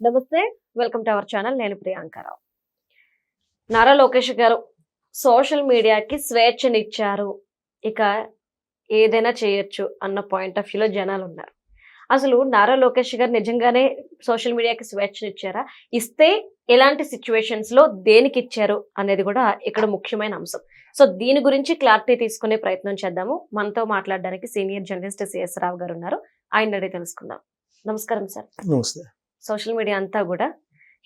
నమస్తే, welcome to our channel. నేను ప్రియాంకరావు. నారా లోకేష్ గారు సోషల్ మీడియాకి స్వేచ్ఛనిచ్చారు, ఇక ఏదైనా చేయొచ్చు అన్న పాయింట్ ఆఫ్ వ్యూలో జనాలు ఉన్నారు. అసలు నారా లోకేష్ గారు నిజంగానే సోషల్ మీడియాకి స్వేచ్ఛనిచ్చారా? ఇస్తే ఎలాంటి సిచ్యువేషన్స్ లో దేనికి ఇచ్చారు అనేది కూడా ఇక్కడ ముఖ్యమైన అంశం. సో దీని గురించి క్లారిటీ తీసుకునే ప్రయత్నం చేద్దాము. మనతో మాట్లాడడానికి సీనియర్ జర్నలిస్ట్ సిఎస్ రావు గారు ఉన్నారు. ఆయన అడిగి తెలుసుకుందాం. నమస్కారం సార్. నమస్తే. సోషల్ మీడియా అంతా కూడా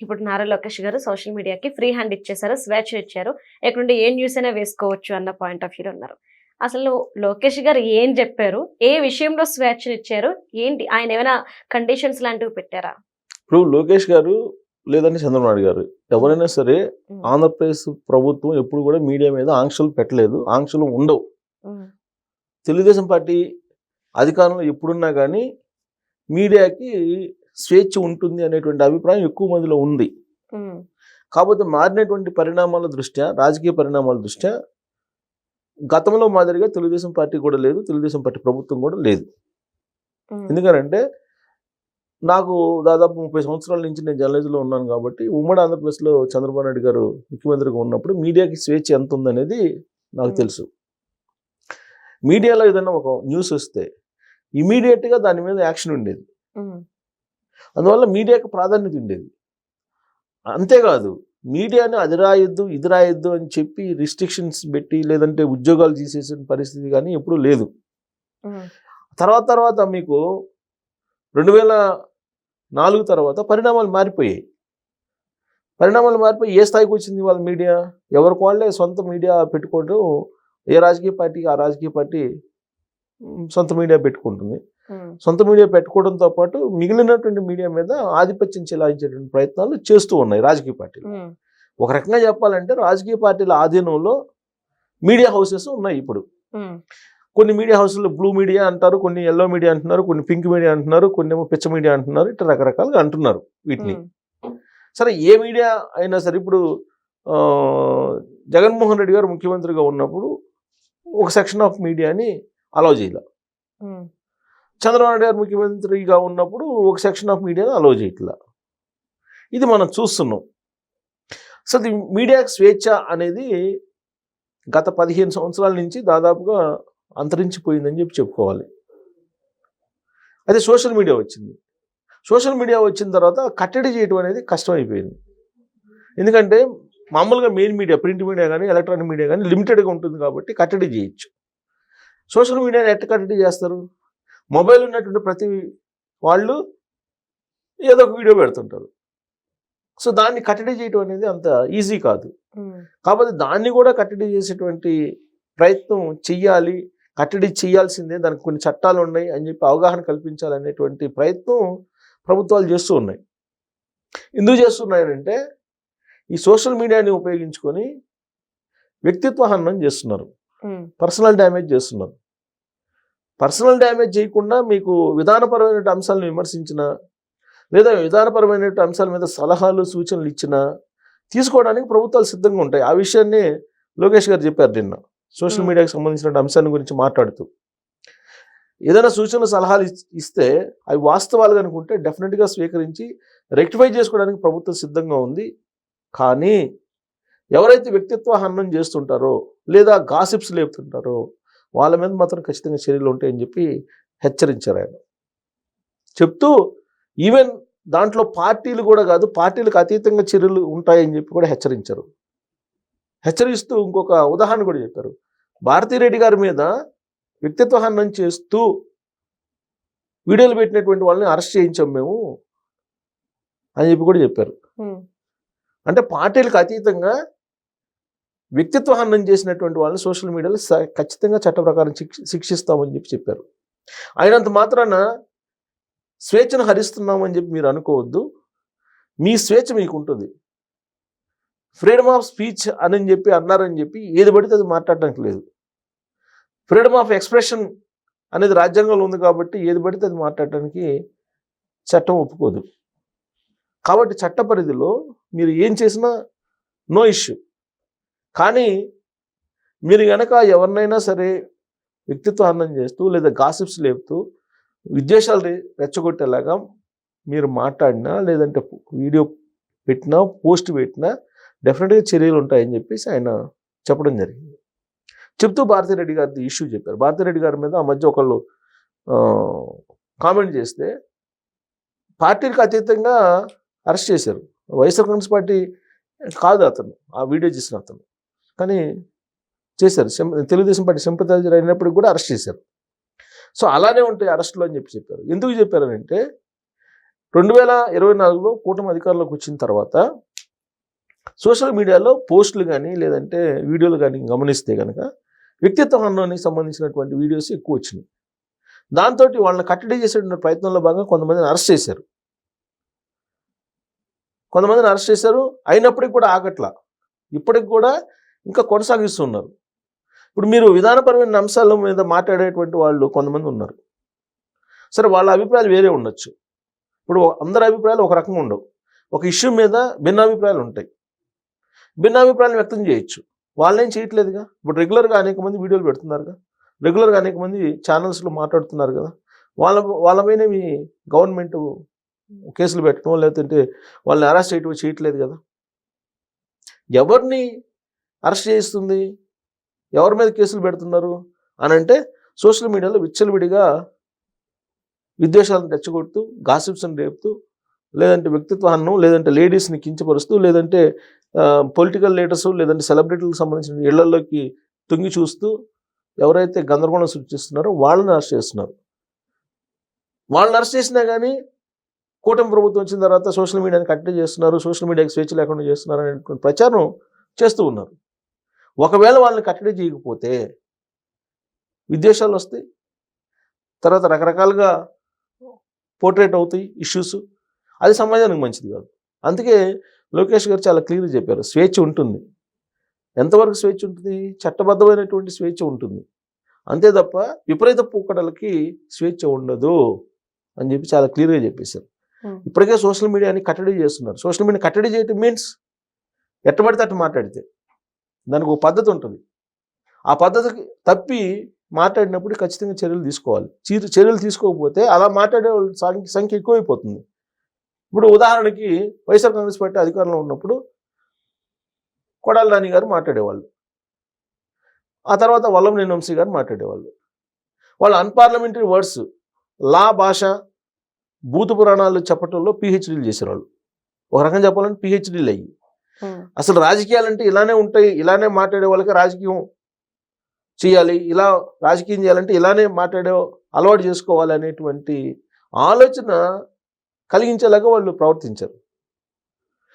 ఇప్పుడు నారా లోకేష్ గారు సోషల్ మీడియాకి ఫ్రీ హ్యాండ్ ఇచ్చేసారు, స్వేచ్ఛ ఇచ్చారు, ఎక్కడుండి ఏ న్యూస్ అయినా వేసుకోవచ్చు అన్న పాయింట్ ఆఫ్ వ్యూ ఉన్నారు. అసలు లోకేష్ గారు ఏం చెప్పారు, ఏ విషయంలో స్వేచ్ఛ ఇచ్చారు, ఏంటి ఆయన ఏమైనా కండిషన్స్ లాంటివి పెట్టారా? ఇప్పుడు లోకేష్ గారు లేదంటే చంద్రబాబు నాయుడు గారు ఎవరైనా సరే ఆంధ్రప్రదేశ్ ప్రభుత్వం ఎప్పుడు కూడా మీడియా మీద ఆంక్షలు పెట్టలేదు, ఆంక్షలు ఉండవు. తెలుగుదేశం పార్టీ అధికారంలో ఎప్పుడున్నా కానీ మీడియాకి స్వేచ్ఛ ఉంటుంది అనేటువంటి అభిప్రాయం ఎక్కువ మందిలో ఉంది. కాకపోతే మారినటువంటి పరిణామాల దృష్ట్యా, రాజకీయ పరిణామాల దృష్ట్యా గతంలో మాదిరిగా తెలుగుదేశం పార్టీ కూడా లేదు, తెలుగుదేశం పార్టీ ప్రభుత్వం కూడా లేదు. ఎందుకంటే నాకు దాదాపు 30 సంవత్సరాల నుంచి నేను జర్నలిజంలో ఉన్నాను కాబట్టి ఉమ్మడి ఆంధ్రప్రదేశ్లో చంద్రబాబు నాయుడు గారు ముఖ్యమంత్రిగా ఉన్నప్పుడు మీడియాకి స్వేచ్ఛ ఎంత ఉందనేది నాకు తెలుసు. మీడియాలో ఏదైనా ఒక న్యూస్ వస్తే ఇమీడియట్గా దాని మీద యాక్షన్ ఉండేది. అందువల్ల మీడియాకి ప్రాధాన్యత ఉండేది. అంతేకాదు మీడియాని అది రాయొద్దు ఇది రాయొద్దు అని చెప్పి రిస్ట్రిక్షన్స్ పెట్టి లేదంటే ఉద్యోగాలు తీసేసిన పరిస్థితి కానీ ఎప్పుడూ లేదు. తర్వాత మీకు 2004 తర్వాత పరిణామాలు మారిపోయి ఏ స్థాయికి వచ్చింది వాళ్ళ మీడియా? ఎవరికి వాళ్ళే సొంత మీడియా పెట్టుకోవడం, ఏ రాజకీయ పార్టీకి ఆ రాజకీయ పార్టీ సొంత మీడియా పెట్టుకుంటుంది. సొంత మీడియా పెట్టుకోవడంతో పాటు మిగిలినటువంటి మీడియా మీద ఆధిపత్యం చెలాయించేటువంటి ప్రయత్నాలు చేస్తూ ఉన్నాయి రాజకీయ పార్టీలు. ఒక రకంగా చెప్పాలంటే రాజకీయ పార్టీల ఆధీనంలో మీడియా హౌసెస్ ఉన్నాయి. ఇప్పుడు కొన్ని మీడియా హౌసెస్లో బ్లూ మీడియా అంటారు, కొన్ని ఎల్లో మీడియా అంటున్నారు, కొన్ని పింక్ మీడియా అంటున్నారు, కొన్ని ఏమో పిచ్చ మీడియా అంటున్నారు, ఇట్లా రకరకాలుగా అంటున్నారు వీటిని. సరే, ఏ మీడియా అయినా సరే ఇప్పుడు జగన్మోహన్ రెడ్డి గారు ముఖ్యమంత్రిగా ఉన్నప్పుడు ఒక సెక్షన్ ఆఫ్ మీడియాని అలౌ చేయాల, చంద్రబాబు నాయుడు గారు ముఖ్యమంత్రిగా ఉన్నప్పుడు ఒక సెక్షన్ ఆఫ్ మీడియాని అలౌ చేయట్లా. ఇది మనం చూస్తున్నాం. సో మీడియాకి స్వేచ్ఛ అనేది గత 15 సంవత్సరాల నుంచి దాదాపుగా అంతరించిపోయిందని చెప్పుకోవాలి. అయితే సోషల్ మీడియా వచ్చింది. సోషల్ మీడియా వచ్చిన తర్వాత కట్టడి చేయడం అనేది కష్టమైపోయింది. ఎందుకంటే మామూలుగా మెయిన్ మీడియా, ప్రింట్ మీడియా కానీ ఎలక్ట్రానిక్ మీడియా కానీ లిమిటెడ్గా ఉంటుంది కాబట్టి కట్టడి చేయొచ్చు. సోషల్ మీడియాని ఎట్లా కట్టడి చేస్తారు? మొబైల్ ఉన్నటువంటి ప్రతి వాళ్ళు ఏదో ఒక వీడియో పెడుతుంటారు. సో దాన్ని కట్టడి చేయడం అనేది అంత ఈజీ కాదు. కాబట్టి దాన్ని కూడా కట్టడి చేసేటువంటి ప్రయత్నం చెయ్యాలి, కట్టడి చేయాల్సిందే, దానికి కొన్ని చట్టాలు ఉన్నాయి అని చెప్పి అవగాహన కల్పించాలనేటువంటి ప్రయత్నం ప్రభుత్వాలు చేస్తూ ఉన్నాయి. ఎందుకు చేస్తున్నాయంటే ఈ సోషల్ మీడియాని ఉపయోగించుకొని వ్యక్తిత్వ హననం చేస్తున్నారు, పర్సనల్ డ్యామేజ్ చేస్తున్నారు. పర్సనల్ డ్యామేజ్ చేయకుండా మీకు విధానపరమైన అంశాలను విమర్శించిన లేదా విధానపరమైన అంశాల మీద సలహాలు సూచనలు ఇచ్చినా తీసుకోవడానికి ప్రభుత్వాలు సిద్ధంగా ఉంటాయి. ఆ విషయాన్ని లోకేష్ గారు చెప్పారు నిన్న సోషల్ మీడియాకి సంబంధించిన అంశాన్ని గురించి మాట్లాడుతూ. ఏదైనా సూచనలు సలహాలు ఇస్తే అవి వాస్తవాలు అనుకుంటే డెఫినెట్గా స్వీకరించి రెక్టిఫై చేసుకోవడానికి ప్రభుత్వం సిద్ధంగా ఉంది. కానీ ఎవరైతే వ్యక్తిత్వ హననం చేస్తుంటారో లేదా గాసిప్స్ లేపుతుంటారో వాళ్ళ మీద మాత్రం ఖచ్చితంగా చర్యలు ఉంటాయని చెప్పి హెచ్చరించారు ఆయన. చెప్తూ ఈవెన్ దాంట్లో పార్టీలు కూడా కాదు, పార్టీలకు అతీతంగా చర్యలు ఉంటాయని చెప్పి కూడా హెచ్చరించారు. హెచ్చరిస్తూ ఇంకొక ఉదాహరణ కూడా చెప్పారు. భారతిరెడ్డి గారి మీద వ్యక్తిత్వ హననం చేస్తూ వీడియోలు పెట్టినటువంటి వాళ్ళని అరెస్ట్ చేయించాం మేము అని చెప్పి కూడా చెప్పారు. అంటే పార్టీలకు అతీతంగా వ్యక్తిత్వ హననం చేసినటువంటి వాళ్ళని సోషల్ మీడియాలో ఖచ్చితంగా చట్ట ప్రకారం శిక్షిస్తామని చెప్పారు. అయినంత మాత్రాన స్వేచ్ఛను హరిస్తున్నామని చెప్పి మీరు అనుకోవద్దు. మీ స్వేచ్ఛ మీకు ఉంటుంది. ఫ్రీడమ్ ఆఫ్ స్పీచ్ అని చెప్పి అన్నారని చెప్పి ఏది పడితే అది మాట్లాడడానికి లేదు. ఫ్రీడమ్ ఆఫ్ ఎక్స్ప్రెషన్ అనేది రాజ్యాంగంలో ఉంది కాబట్టి ఏది పడితే అది మాట్లాడటానికి చట్టం ఒప్పుకోదు. కాబట్టి చట్ట పరిధిలో మీరు ఏం చేసినా నో ఇష్యూ. కానీ మీరు కనుక ఎవరినైనా సరే వ్యక్తిత్వ హననం చేస్తూ లేదా గాసిప్స్ లేపుతూ విద్వేషాలు రెచ్చగొట్టేలాగా మీరు మాట్లాడినా లేదంటే వీడియో పెట్టినా పోస్ట్ పెట్టినా డెఫినెట్గా చర్యలు ఉంటాయని చెప్పేసి ఆయన చెప్పడం జరిగింది. చెప్తూ భారతిరెడ్డి గారి ఇష్యూ చెప్పారు. భారతిరెడ్డి గారి మీద ఆ మధ్య ఒకళ్ళు కామెంట్ చేస్తే పార్టీలకు అతీతంగా అరెస్ట్ చేశారు. వైఎస్ఆర్ కాంగ్రెస్ పార్టీ కాదు అతను, ఆ వీడియో చేసిన అతను, కానీ చేశారు. తెలుగుదేశం పార్టీ సింపథైజర్ అయినప్పటికి కూడా అరెస్ట్ చేశారు. సో అలానే ఉంటాయి అరెస్టులు అని చెప్పారు. ఎందుకు చెప్పారనంటే 2024లో కూటమి అధికారంలోకి వచ్చిన తర్వాత సోషల్ మీడియాలో పోస్టులు కానీ లేదంటే వీడియోలు కానీ గమనిస్తే కనుక వ్యక్తిత్వ హననానికి సంబంధించినటువంటి వీడియోస్ ఎక్కువ వచ్చినాయి. దాంతో వాళ్ళని కట్టడి చేసే ప్రయత్నంలో భాగంగా కొంతమందిని అరెస్ట్ చేశారు. అయినప్పటికీ కూడా ఆగట్లా, ఇప్పటికి కూడా ఇంకా కొనసాగిస్తున్నారు. ఇప్పుడు మీరు విధానపరమైన అంశాల మీద మాట్లాడేటువంటి వాళ్ళు కొంతమంది ఉన్నారు. సరే, వాళ్ళ అభిప్రాయాలు వేరే ఉండొచ్చు. ఇప్పుడు అందరి అభిప్రాయాలు ఒక రకంగా ఉండవు. ఒక ఇష్యూ మీద భిన్నాభిప్రాయాలు ఉంటాయి. భిన్నాభిప్రాయాలు వ్యక్తం చేయొచ్చు. వాళ్ళేం చేయట్లేదుగా. ఇప్పుడు రెగ్యులర్గా అనేక మంది వీడియోలు పెడుతున్నారుగా, రెగ్యులర్గా అనేక మంది ఛానల్స్లో మాట్లాడుతున్నారు కదా. వాళ్ళపైన మీ గవర్నమెంట్ కేసులు పెట్టడం లేదంటే వాళ్ళని అరెస్ట్ చేయట్లేదు కదా. ఎవరిని అరెస్ట్ చేస్తుంది, ఎవరి మీద కేసులు పెడుతున్నారు అని అంటే సోషల్ మీడియాలో విచ్చలవిడిగా విద్వేషాలను రెచ్చగొడుతూ, గాసిప్స్ని రేపుతూ, లేదంటే వ్యక్తిత్వ హననం, లేదంటే లేడీస్ని కించపరుస్తూ, లేదంటే పొలిటికల్ లీడర్స్ లేదంటే సెలబ్రిటీలకు సంబంధించిన ఇళ్లలోకి తొంగి చూస్తూ ఎవరైతే గందరగోళం సృష్టిస్తున్నారో వాళ్ళని అరెస్ట్ చేస్తున్నారు. వాళ్ళని అరెస్ట్ చేసినా కానీ కూటమి ప్రభుత్వం వచ్చిన తర్వాత సోషల్ మీడియాని కట్టడి చేస్తున్నారు, సోషల్ మీడియాకి స్వేచ్ఛ లేకుండా చేస్తున్నారు అనేటువంటి ప్రచారం చేస్తూ ఉన్నారు. ఒకవేళ వాళ్ళని కట్టడి చేయకపోతే విద్వేషాలు వస్తాయి, తర్వాత రకరకాలుగా పోర్ట్రేట్ అవుతాయి ఇష్యూస్. అది సమాజానికి మంచిది కాదు. అందుకే లోకేష్ గారు చాలా క్లియర్గా చెప్పారు, స్వేచ్ఛ ఉంటుంది. ఎంతవరకు స్వేచ్ఛ ఉంటుంది? చట్టబద్ధమైనటువంటి స్వేచ్ఛ ఉంటుంది, అంతే తప్ప విపరీత పోకడలకి స్వేచ్ఛ ఉండదు అని చెప్పి చాలా క్లియర్గా చెప్పేశారు. ఇప్పటికే సోషల్ మీడియాని కట్టడి చేస్తున్నారు. సోషల్ మీడియా కట్టడి చేయటం మీన్స్ ఎట్టబడితే అట్టు మాట్లాడితే దానికి ఒక పద్ధతి ఉంటుంది. ఆ పద్ధతికి తప్పి మాట్లాడినప్పుడు ఖచ్చితంగా చర్యలు తీసుకోవాలి. చర్యలు తీసుకోకపోతే అలా మాట్లాడే వాళ్ళ సంఖ్య ఎక్కువైపోతుంది. ఇప్పుడు ఉదాహరణకి వైఎస్ఆర్ కాంగ్రెస్ పార్టీ అధికారంలో ఉన్నప్పుడు కొడాలి నాని గారు మాట్లాడేవాళ్ళు, ఆ తర్వాత వల్లంనేని వంశీ గారు మాట్లాడేవాళ్ళు. వాళ్ళు అన్పార్లమెంటరీ వర్డ్స్, లా భాష, భూత పురాణాలు చెప్పటంలో పిహెచ్డీలు చేసేవాళ్ళు. ఒక రకంగా చెప్పాలంటే పిహెచ్డీలు అయ్యి అసలు రాజకీయాలంటే ఇలానే ఉంటాయి, ఇలానే మాట్లాడే వాళ్ళకి రాజకీయం చేయాలి, ఇలా రాజకీయం చేయాలంటే ఇలానే మాట్లాడే అలవాటు చేసుకోవాలి అనేటువంటి ఆలోచన కలిగించేలాగా వాళ్ళు ప్రవర్తించారు.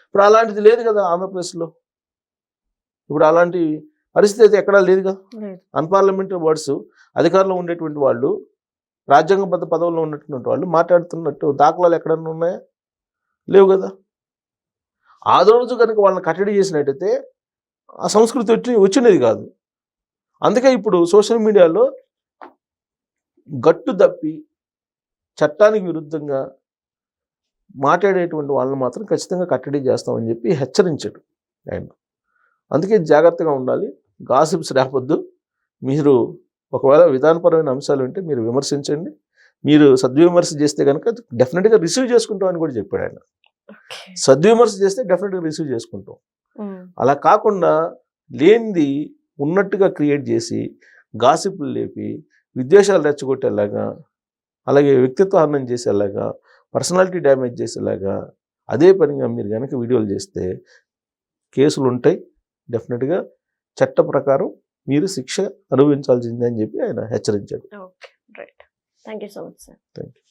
ఇప్పుడు అలాంటిది లేదు కదా ఆంధ్రప్రదేశ్లో. ఇప్పుడు అలాంటి పరిస్థితి అయితే ఎక్కడా లేదుగా. అన్పార్లమెంటరీ వర్డ్స్ అధికారంలో ఉండేటువంటి వాళ్ళు, రాజ్యాంగబద్ధ పదవుల్లో ఉన్నటువంటి వాళ్ళు మాట్లాడుతున్నట్టు దాఖలాలు ఎక్కడన్నా ఉన్నాయా? లేవు కదా. ఆ రోజు కనుక వాళ్ళని కట్టడి చేసినట్టయితే ఆ సంస్కృతి వచ్చినది కాదు. అందుకే ఇప్పుడు సోషల్ మీడియాలో గట్టు తప్పి చట్టానికి విరుద్ధంగా మాట్లాడేటువంటి వాళ్ళని మాత్రం ఖచ్చితంగా కట్టడి చేస్తామని చెప్పి హెచ్చరించాడు ఆయన. అందుకే జాగ్రత్తగా ఉండాలి, గాసిప్స్ రావద్దు. మీరు ఒకవేళ విధానపరమైన అంశాలు ఉంటే మీరు విమర్శించండి, మీరు సద్విమర్శ చేస్తే కనుక డెఫినెట్గా రిసీవ్ చేసుకుంటామని కూడా చెప్పాడు ఆయన. సద్విమర్శ చేస్తే డెఫినెట్గా రిసీవ్ చేసుకుంటాం. అలా కాకుండా లేనిది ఉన్నట్టుగా క్రియేట్ చేసి గాసిప్లు లేపి విద్వేషాలు రెచ్చగొట్టేలాగా, అలాగే వ్యక్తిత్వ హననం చేసేలాగా, పర్సనాలిటీ డ్యామేజ్ చేసేలాగా అదే పనిగా మీరు కనుక వీడియోలు చేస్తే కేసులు ఉంటాయి. డెఫినెట్గా చట్ట ప్రకారం మీరు శిక్ష అనుభవించాల్సిందే అని చెప్పి ఆయన హెచ్చరించాడు. Right, thank you so much sir. Thank you.